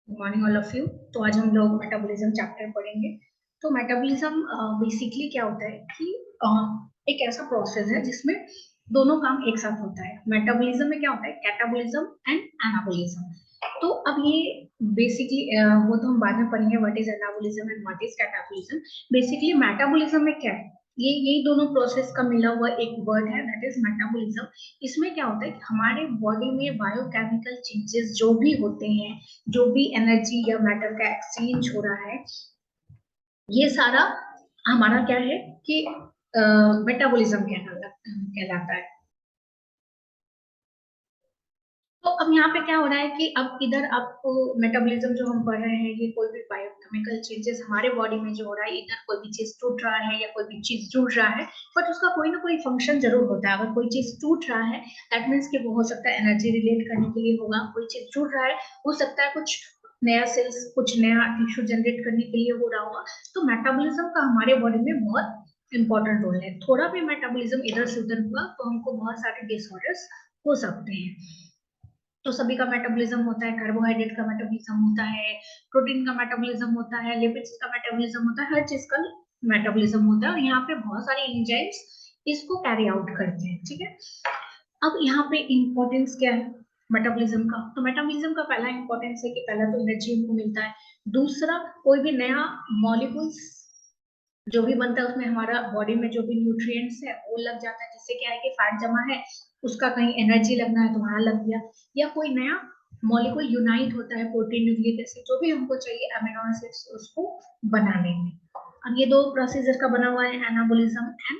Good morning all of you. तो आज हम लोग मेटाबॉलिज्म चैप्टर पढ़ेंगे। तो मेटाबॉलिज्म बेसिकली क्या होता है कि एक ऐसा प्रोसेस है जिसमें दोनों काम एक साथ होता है। मेटाबॉलिज्म में क्या होता है, कैटाबॉलिज्म एंड एनाबॉलिज्म। तो अब ये बेसिकली वो तो हम बाद में पढ़ेंगे, what is anabolism and what is catabolism. Basically metabolism में क्या है, ये यही दोनों प्रोसेस का मिला हुआ एक वर्ड है, दैट इज मेटाबॉलिज्म। इसमें क्या होता है कि हमारे बॉडी में बायोकेमिकल चेंजेस जो भी होते हैं, जो भी एनर्जी या मैटर का एक्सचेंज हो रहा है, ये सारा हमारा क्या है कि मेटाबॉलिज्म कहलाता है। तो अब यहाँ पे क्या हो रहा है कि अब इधर आपको मेटाबॉलिज्म जो हम पढ़ रहे हैं, ये कोई भी बायोकेमिकल चेंजेस हमारे बॉडी में जो हो रहा है, इधर कोई भी चीज टूट रहा है या कोई भी चीज जुड़ रहा है, बट उसका कोई ना कोई फंक्शन जरूर होता है। अगर कोई चीज टूट रहा है, दैट मीन्स कि वो हो सकता है एनर्जी रिलेट करने के लिए होगा। कोई चीज जुड़ रहा है, हो सकता है कुछ नया सेल्स, कुछ नया टिश्यू जनरेट करने के लिए हो रहा होगा। तो मेटाबॉलिज्म का हमारे बॉडी में बहुत इंपॉर्टेंट रोल है। थोड़ा भी मेटाबॉलिज्म इधर से उधर हुआ तो हमको बहुत सारे डिसऑर्डर्स हो सकते हैं। तो सभी का मेटाबॉलिज्म होता है, कार्बोहाइड्रेट का मेटाबॉलिज्म होता है, प्रोटीन का मेटाबॉलिज्म होता है, लिपिड्स का मेटाबॉलिज्म होता है, हर चीज का मेटाबॉलिज्म होता है। और यहाँ पे बहुत सारे एंजाइम्स इसको कैरी आउट करते हैं, ठीक है। अब यहाँ पे इंपॉर्टेंस क्या है मेटाबॉलिज्म का? तो मेटाबॉलिज्म का पहला इंपॉर्टेंस है कि पहला तो एनर्जी हमको मिलता है। दूसरा, कोई भी नया मॉलिक्यूल्स जो भी बनता है उसमें हमारा बॉडी में जो भी न्यूट्रिएंट्स है वो लग जाता है, जिससे क्या है कि फैट जमा है, उसका कहीं एनर्जी लगना है तो वहां लग गया। या कोई नया मॉलिक्यूल यूनाइट होता है प्रोटीन, न्यूक्लिक एसिड, जो भी हमको चाहिए अमीनो एसिड्स उसको बनाने में। अब ये दो प्रोसीजर का बना हुआ है, एनाबॉलिज्म एंड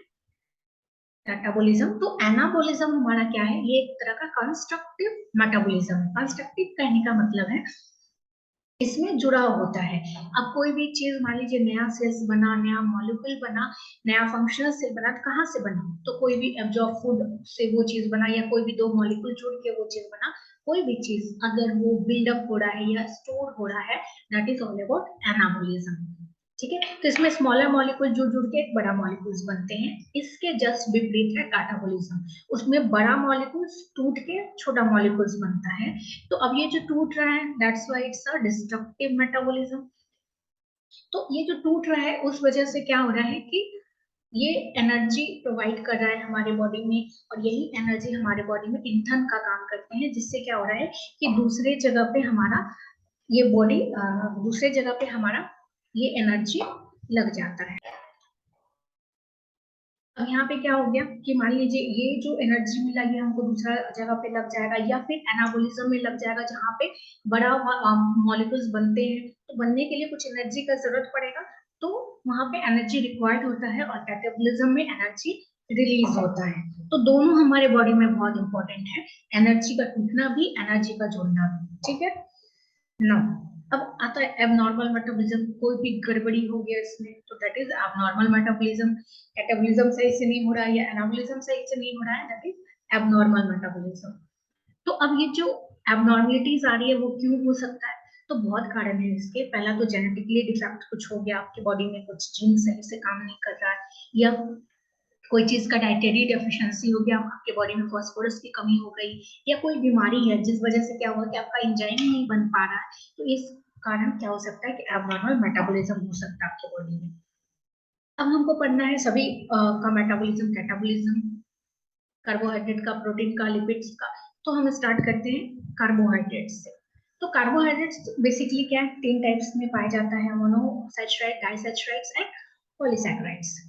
कैटाबॉलिज्म। तो एनाबॉलिज्म हमारा क्या है, ये एक तरह का कंस्ट्रक्टिव मेटाबॉलिज्म है। कंस्ट्रक्टिव कहने का मतलब है इसमें जुड़ा होता है। अब कोई भी चीज मान लीजिए नया सेल्स बना, नया मॉलिक्यूल बना, नया फंक्शनल सेल बना, तो कहाँ से बना? तो कोई भी एब्जॉर्ब फूड से वो चीज बना, या कोई भी दो मॉलिक्यूल जुड़ के वो चीज बना। कोई भी चीज अगर वो बिल्डअप हो रहा है या स्टोर हो रहा है, that is all about anabolism, ठीक है। तो इसमें स्मॉलर मॉलिक्यूल जुड़ जुड़ के एक बड़ा मॉलिक्यूल्स बनते हैं। इसके जस्ट विपरीत है कैटाबॉलिज्म। उसमें बड़ा मॉलिक्यूल्स टूट के छोटा मॉलिक्यूल्स बनता है। तो अब ये जो टूट रहा है, that's why it's a destructive metabolism. तो ये जो टूट रहा है उस वजह से क्या हो रहा है कि ये एनर्जी प्रोवाइड कर रहा है हमारे बॉडी में, और यही एनर्जी हमारे बॉडी में ईंधन का काम करते हैं, जिससे क्या हो रहा है कि दूसरे जगह पे हमारा ये बॉडी, दूसरे जगह पे हमारा ये एनर्जी लग जाता है। अब यहाँ पे क्या हो गया कि मान लीजिए ये जो एनर्जी मिला ये हमको दूसरा जगह पे लग जाएगा, या फिर एनाबॉलिज्म में लग जाएगा, जहाँ पे बड़ा मॉलिक्यूल्स बनते हैं। तो बनने के लिए कुछ एनर्जी का जरूरत पड़ेगा, तो वहां पे एनर्जी रिक्वायर्ड होता है, और कैटाबॉलिज्म में एनर्जी रिलीज होता है। तो दोनों हमारे बॉडी में बहुत इंपॉर्टेंट है, एनर्जी का टूटना भी, एनर्जी का जोड़ना भी, ठीक है ना। अब आता है एबनॉर्मल मेटाबॉलिज्म। कोई भी गड़बड़ी हो गया इसमें तो that is abnormal metabolism. Catabolism सही से नहीं हो रहा है या एनाबॉलिज्म सही से नहीं हो रहा है, दैट इज एबनॉर्मल मेटाबॉलिज्म। तो अब ये जो एबनॉर्मलिटीज आ रही है वो क्यों हो सकता है? तो बहुत कारण है इसके। पहला तो जेनेटिकली डिफेक्ट कुछ हो गया, आपकी बॉडी में कुछ जीन सही से काम नहीं कर रहा है, या कोई चीज का डाइटरी डेफिशिएंसी हो गया, आपके बॉडी में फास्फोरस की कमी हो गई, या कोई बीमारी है जिस वजह से क्या हुआ कि आपका एंजाइम नहीं बन पा रहा है। तो इस कारण क्या हो सकता है कि एबनॉर्मल मेटाबॉलिज्म हो सकता है आपके बॉडी में। अब हमको पढ़ना है सभी का मेटाबॉलिज्म, कैटाबॉलिज्म, कार्बोहाइड्रेट का, प्रोटीन का, लिपिड्स का। तो हम स्टार्ट करते हैं कार्बोहाइड्रेट से। तो कार्बोहाइड्रेट्स बेसिकली क्या है, तीन टाइप्स में पाया जाता है, मोनोसैचराइड, डाइसैचराइड्स एंड पॉलीसैकराइड्स।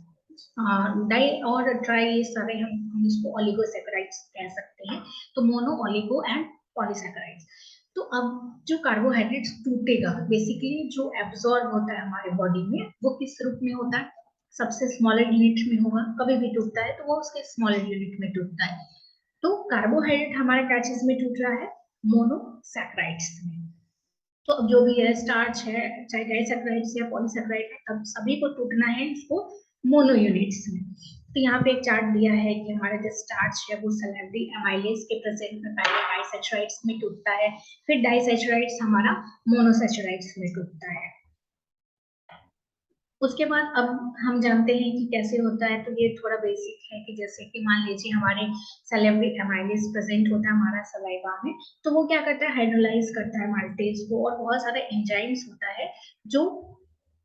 डाई और ट्राई, ये सारे हम इसको ओलिगोसैकराइड्स कह सकते हैं। तो मोनो, ओलिगो एंड पॉलीसैकराइड्स। तो अब जो कार्बोहाइड्रेट्स टूटेगा, बेसिकली जो एब्जॉर्ब होता है हमारे बॉडी में, वो किस रूप में होता है? सबसे स्मॉलर यूनिट में होगा। कभी भी टूटता है तो वो उसके स्मॉलर यूनिट में टूटता है। तो कार्बोहाइड्रेट हमारा क्या चीज में टूट रहा है? मोनोसैकराइड्स में। तो अब जो भी है, स्टार्च है, चाहे डाइसैकराइड्स या पॉलीसैकराइड है, तब सभी को टूटना है इसको मोनो यूनिट्स में। तो यहाँ पे एक चार्ट दिया है कि हमारा जो स्टार्च है वो सैलरी एमाइलेज के प्रेजेंट में पहले डाइसैचराइड्स में टूटता है, फिर डाइसैचराइड्स हमारा मोनोसैचराइड्स में टूटता है। उसके बाद अब हम जानते हैं कि कैसे होता है, तो ये थोड़ा बेसिक है कि जैसे कि मान लीजिए हमारे सेलेब्री एमाइलेज प्रेजेंट होता है हमारा सलाइवा में, तो वो क्या करता है, हाइड्रोलाइज करता है माल्टेज को, और बहुत सारे एंजाइम्स होता है जो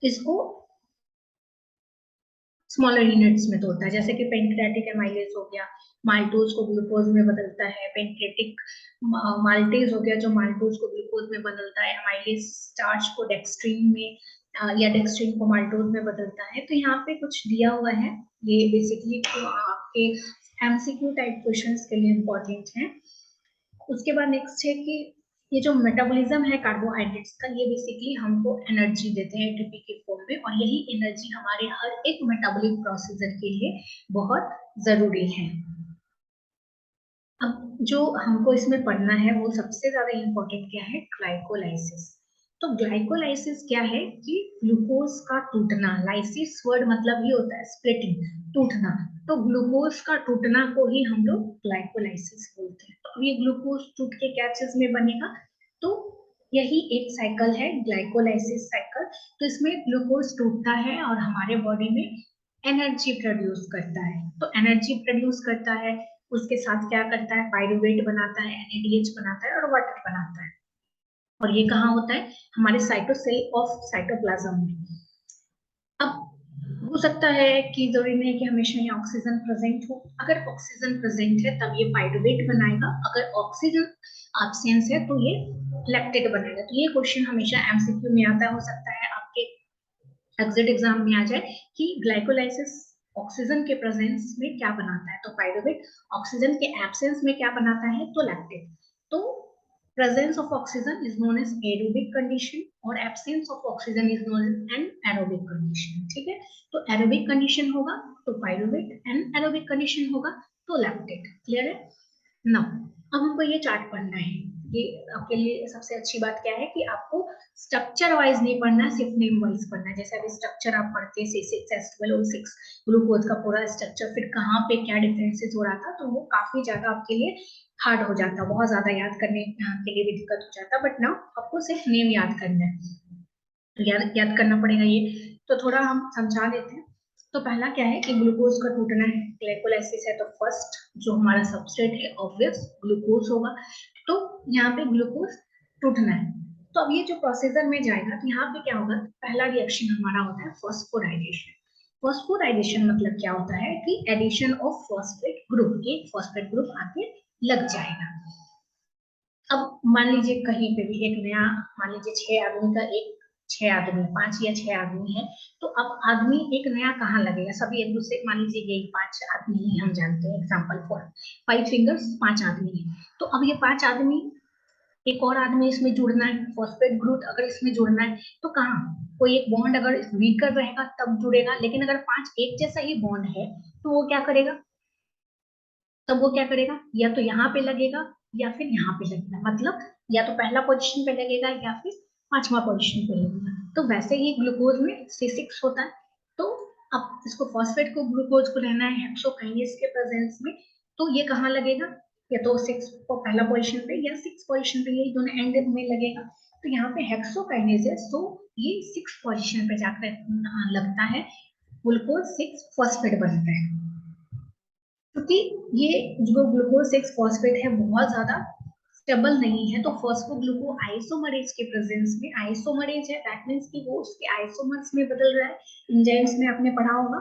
इसको स्मॉलर यूनिट्स में तोड़ता है, जैसे कि पेंक्रियाटिक एमाइलेज हो गया, माल्टोज को ग्लूकोज में बदलता है, पेंक्रियाटिक माल्टेज हो गया जो माल्टोज को ग्लूकोज में बदलता है, एमाइलेज स्टार्च को डेक्स्ट्रीन में या डेक्स्ट्रीन को माल्टोज में बदलता है। तो यहाँ पे कुछ दिया हुआ है, ये बेसिकली आपके एमसीक्यू टाइप क्वेश्चंस के लिए इम्पोर्टेंट है। उसके बाद नेक्स्ट है कि ये जो मेटाबॉलिज्म है कार्बोहाइड्रेट्स का, ये बेसिकली हमको एनर्जी देते हैं एटीपी के फॉर्म में, और यही एनर्जी हमारे हर एक मेटाबॉलिक प्रोसीजर के लिए बहुत जरूरी है। अब जो हमको इसमें पढ़ना है वो सबसे ज्यादा इम्पोर्टेंट क्या है, ग्लाइकोलाइसिस। तो ग्लाइकोलाइसिस क्या है कि ग्लूकोज का टूटना, लाइसिस वर्ड मतलब ये होता है स्प्लिटिंग, टूटना, तो ग्लूकोज का टूटना को ही हम लोग ग्लाइकोलाइसिस बोलते हैं। तो ये ग्लूकोज टूट के क्या चीज में बनेगा, तो यही एक साइकिल है ग्लाइकोलाइसिस साइकिल। तो इसमें ग्लूकोज टूटता है और हमारे बॉडी में एनर्जी प्रोड्यूस करता है, तो एनर्जी प्रोड्यूस करता है, उसके साथ क्या करता है, पायरुवेट बनाता है, एनएडीएच बनाता है और वाटर बनाता है। और ये कहाँ होता है, हमारे साइटोसेल ऑफ साइटोप्लाज्म में। अब हो सकता है कि जरूरी नहीं कि हमेशा ये ऑक्सीजन प्रेजेंट हो, अगर ऑक्सीजन प्रेजेंट है तब ये पायरुवेट बनाएगा, अगर ऑक्सीजन एब्सेंस है तो ये लैक्टेट बनाएगा। तो ये क्वेश्चन हमेशा एमसीक्यू में आता है, हो सकता है आपके एग्जिट एग्जाम में आ जाए कि ग्लाइकोलाइसिस ऑक्सीजन के प्रेजेंस में क्या बनाता है, तो पायरुवेट, ऑक्सीजन के एब्सेंस में क्या बनाता है, तो लैक्टेट। तो presence of oxygen is known as aerobic condition और absence of oxygen is known as anaerobic condition। ठीक है, तो aerobic condition होगा तो पायरुवेट, anaerobic condition होगा तो लैक्टेट। क्लियर है ना। अब हमको ये चार्ट पढ़ना है, ये आपके लिए सबसे अच्छी बात क्या है कि आपको स्ट्रक्चर वाइज नहीं पढ़ना, सिर्फ नेम वाइज पढ़ना है। जैसे अभी स्ट्रक्चर आप पढ़ते हैं C6H12O6 ग्लूकोज का पूरा स्ट्रक्चर, फिर कहाँ पे क्या डिफरेंसेस हो रहा था, तो वो काफी ज्यादा आपके लिए हार्ड हो जाता, बहुत ज्यादा याद करने के लिए भी दिक्कत हो जाता। बट नाउ आपको सिर्फ नेम याद करना है, तो याद करना पड़ेगा ये, तो थोड़ा हम समझा देते हैं। तो पहला क्या है कि ग्लूकोज का टूटना है, ग्लाइकोलाइसिस है, तो फर्स्ट जो हमारा सबस्ट्रेट है ऑब्वियस ग्लूकोज होगा, तो यहाँ पे ग्लूकोज टूटना है। तो अब ये जो प्रोसीजर में जाएगा तो यहाँ पे क्या होगा, पहला रिएक्शन हमारा होता है फॉस्फोराइलेशन। फॉस्फोराइलेशन मतलब क्या होता है कि एडिशन ऑफ फॉस्फेट ग्रुप, एक फॉस्फेट ग्रुप आके लग जाएगा। अब मान लीजिए कहीं पे भी एक नया, मान लीजिए 6 आदमी का एक, 6 आदमी, 5 या 6 आदमी है, तो अब आदमी एक नया कहाँ लगेगा, सभी एक दूसरे, मान लीजिए यही 5 आदमी ही हम जानते हैं, एग्जाम्पल फॉर 5 फिंगर्स, 5 आदमी है, तो अब ये 5 आदमी, एक और आदमी इसमें जुड़ना है, फॉस्फेट ग्रुप अगर इसमें जुड़ना है तो कहाँ, कोई एक बॉन्ड अगर वीकर रहेगा तब जुड़ेगा, लेकिन अगर 5 एक जैसा ही बॉन्ड है तो वो क्या करेगा, तब वो क्या करेगा, या तो यहाँ पे लगेगा या फिर यहाँ पे लगेगा, मतलब या तो पहला पोजीशन पे लगेगा या फिर पांचवा पोजीशन पे लगेगा। तो वैसे ही ग्लूकोज में C6 होता है, तो अब इसको फॉस्फेट को ग्लूकोज को रहना है हेक्सोकाइनेज के प्रेजेंस में, तो ये कहाँ लगेगा, या तो 6 को पहला पोजीशन पे या 6 पोजीशन पे, यही दोनों एंड में लगेगा। तो यहाँ पे हेक्सोकाइनेज है, तो ये 6 पोजीशन पे जाकर लगता है, ग्लूकोज 6 फॉस्फेट बनता है। क्योंकि ये जो ग्लूकोज 6 फॉस्फेट है बहुत ज्यादा स्टेबल नहीं है, तो फॉस्फोग्लूको आइसोमरेज के प्रेजेंस में, आइसोमरेज है दैट मींस कि वो उसके आइसोमर्स में बदल रहा है, एंजाइम्स में आपने पढ़ा होगा।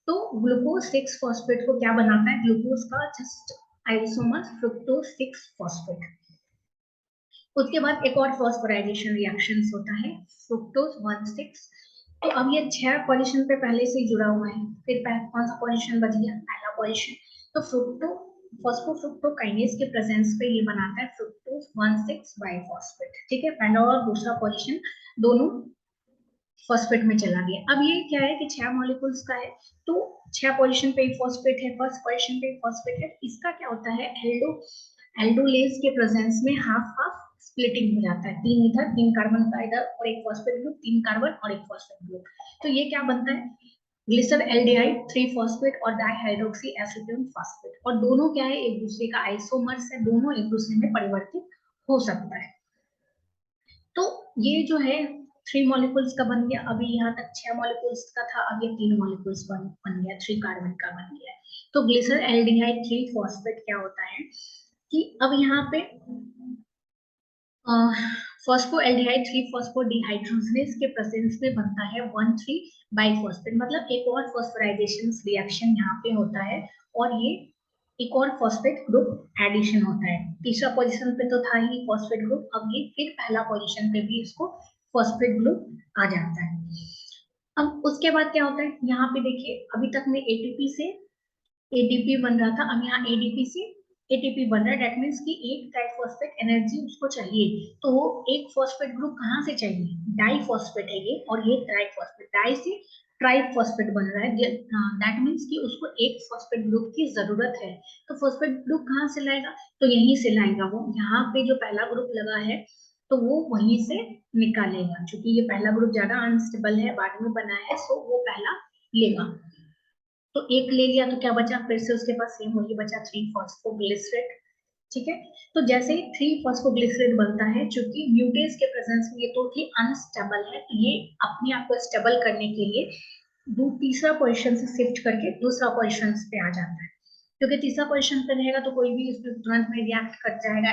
तो ग्लूकोज 6 फॉस्फेट को क्या बनाता है, ग्लूकोज का जस्ट आइसोमर फ्रुक्टोज 6 फॉस्फेट। उसके बाद एक और फॉस्फोराइलेशन रिएक्शन होता है, फ्रुक्टोज 1,6। तो अब ये 6 पोजीशन पे पहले से ही जुड़ा हुआ है, फिर कौन सा पोजीशन बच गया, पहला पोजीशन। तो फ्रुक्टो फॉस्फोफ्रुक्टोकाइनेज के प्रेजेंस पे ये बनाता है फ्रुक्टोज 1,6 बाइफॉस्फेट। ठीक है, पहला और दूसरा पोजीशन दोनों फॉस्फेट में चला गया। अब ये क्या है कि 6 मॉलिक्यूल्स का है, तो 6 पोजीशन पे फॉस्फेट है, फर्स्ट पोजीशन पे फॉस्फेट है, इसका क्या होता है, एल्डोलेज के प्रेजेंस में हाफ हाफ स्प्लिटिंग हो जाता है, 3 इधर 3 कार्बन का इधर और एक फॉस्फेट ग्रुप, 3 कार्बन और एक फॉस्फेट ग्रुप। तो ये क्या बनता है, ग्लिसर एल्डिहाइड 3 फॉस्फेट और डाइहाइड्रोक्सी एसीटोन फॉस्फेट, और दोनों क्या है, एक दूसरे का आइसोमर्स है, दोनों एक दूसरे में परिवर्तित हो सकता है। तो ये जो है 3 मॉलिक्यूल्स का बन गया, अभी यहाँ तक 6 मॉलिक्यूल्स का था, अब ये 3 मॉलिक्यूल्स बन गया, 3 कार्बन का बन गया। तो ग्लिसर एल्डिहाइड 3 फॉस्फेट क्या होता है कि अब यहाँ पे फॉस्फोएल्डिहाइड 3 फॉस्फोडिहाइड्रोजनेस के प्रेजेंस में बनता है 1,3 बाइफॉस्फेट, मतलब एक और फॉस्फोराइजेशन रिएक्शन यहाँ पे होता है और ये एक और फॉस्फेट ग्रुप एडिशन होता है। तीसरा पोजीशन पे तो था ही फॉस्फेट ग्रुप, अब ये फिर पहला पोजीशन पे भी इसको फॉस्फेट ग्रुप आ जाता है। अब उसके बाद क्या होता है, यहाँ पे देखिए अभी तक में एटीपी से एटीपी बन रहा था, अब यहाँ एडीपी से एटीपी बन रहा है। दैट मीन्स कि एक ट्राइफॉस्फेट एनर्जी उसको चाहिए, तो वो एक फॉस्फेट ग्रुप कहाँ से चाहिए, डाइफॉस्फेट है ये, और ये ट्राइफॉस्फेट, डाई से ट्राइफॉस्फेट बन रहा है। दैट मीन्स कि उसको एक फॉस्फेट ग्रुप की जरूरत है, तो फॉस्फेट ग्रुप कहाँ से लाएगा, तो यहीं से लाएगा। वो यहाँ पे जो पहला ग्रुप लगा है तो वो वहीं से निकालेगा, क्योंकि ये पहला ग्रुप ज्यादा अनस्टेबल है, बाद में बना है, सो वो पहला लेगा। तो एक ले लिया तो क्या बचा, फिर से उसके पास सेम वही बचा 3 फॉस्फोग्लिसरेट। ठीक है, तो जैसे ही 3 फॉस्फोग्लिसरेट बनता है, चूंकि म्यूटेज के प्रेजेंस में ये टोटली अनस्टेबल है, तो ये अपने आप को स्टेबल करने के लिए तीसरा पोजीशन से शिफ्ट करके दूसरा पोजीशन पे आ जाता है। क्योंकि तीसरा पोजीशन पे रहेगा तो कोई भी उसमें तुरंत में रिएक्ट कर जाएगा,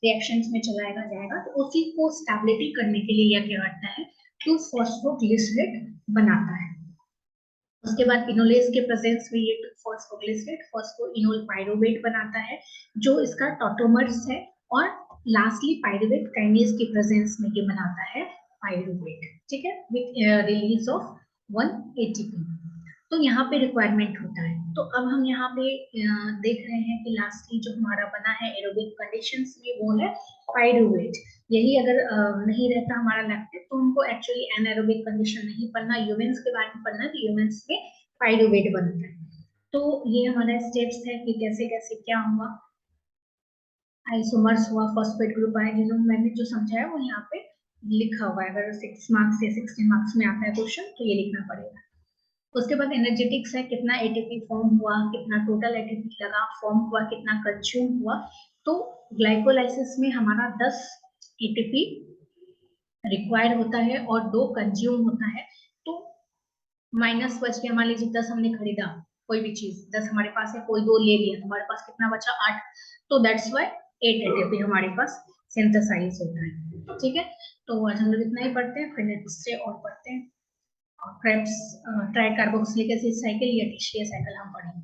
रिएक्शंस में चलाएगा जाएगा, तो उसी को स्टेबिलिटी करने के लिए यह क्या करता है, 2 फॉस्फोग्लिसरेट बनाता है। उसके बाद इनोलेज के प्रेजेंस में ये फॉस्फोग्लिसरेट फॉस्फोइनोल पाइरुवेट बनाता है, जो इसका टॉटोमर्स है, और लास्टली पाइरुवेट काइनेज के प्रेजेंस में ये बनाता है पाइरुवेट। ठीक है, विथ रिलीज ऑफ 1 एटीपी। तो यहाँ पे रिक्वायरमेंट होता है। तो अब हम यहाँ पे देख रहे हैं कि लास्टली जो हमारा बना है एरोबिक कंडीशंस में वो है पाइरुवेट। यही अगर नहीं रहता हमारा लैक्टेट तो हमको एक्चुअली एनारोबिक कंडीशन नहीं पढ़ना, ह्यूमंस के बारे में पढ़ना है, तो ह्यूमंस में पाइरुवेट बनता है। तो ये हमारा स्टेप्स है कि कैसे कैसे क्या हुआ, आइसोमर्स हुआ, फॉस्फेट ग्रुप आए, जिन्होंने मैंने जो समझाया वो यहाँ पे लिखा हुआ है। अगर 6 मार्क्स या 16 मार्क्स में आता है क्वेश्चन तो ये लिखना पड़ेगा। उसके बाद एनर्जेटिक्स है, कितना एटीपी फॉर्म हुआ, कितना टोटल एटीपी लगा, फॉर्म हुआ, कितना कंज्यूम हुआ। तो ग्लाइकोलाइसिस में हमारा 10 एटीपी रिक्वायर्ड होता है और 2 कंज्यूम होता है। तो माइनस बच गया, मान लीजिए 10 हमने खरीदा, कोई भी चीज 10 हमारे पास है, कोई 2 ले लिया, तो हमारे पास कितना बचा, 8। तो दैट्स वाई 8 एटीपी हमारे पास सिंथेसाइज होता है। ठीक है, तो आज हम लोग इतना ही पढ़ते हैं, फिर नेक्स्ट से और पढ़ते हैं। Krebs try carboxylic acid cycle या टीशिया साइकिल हम पढ़ेंगे।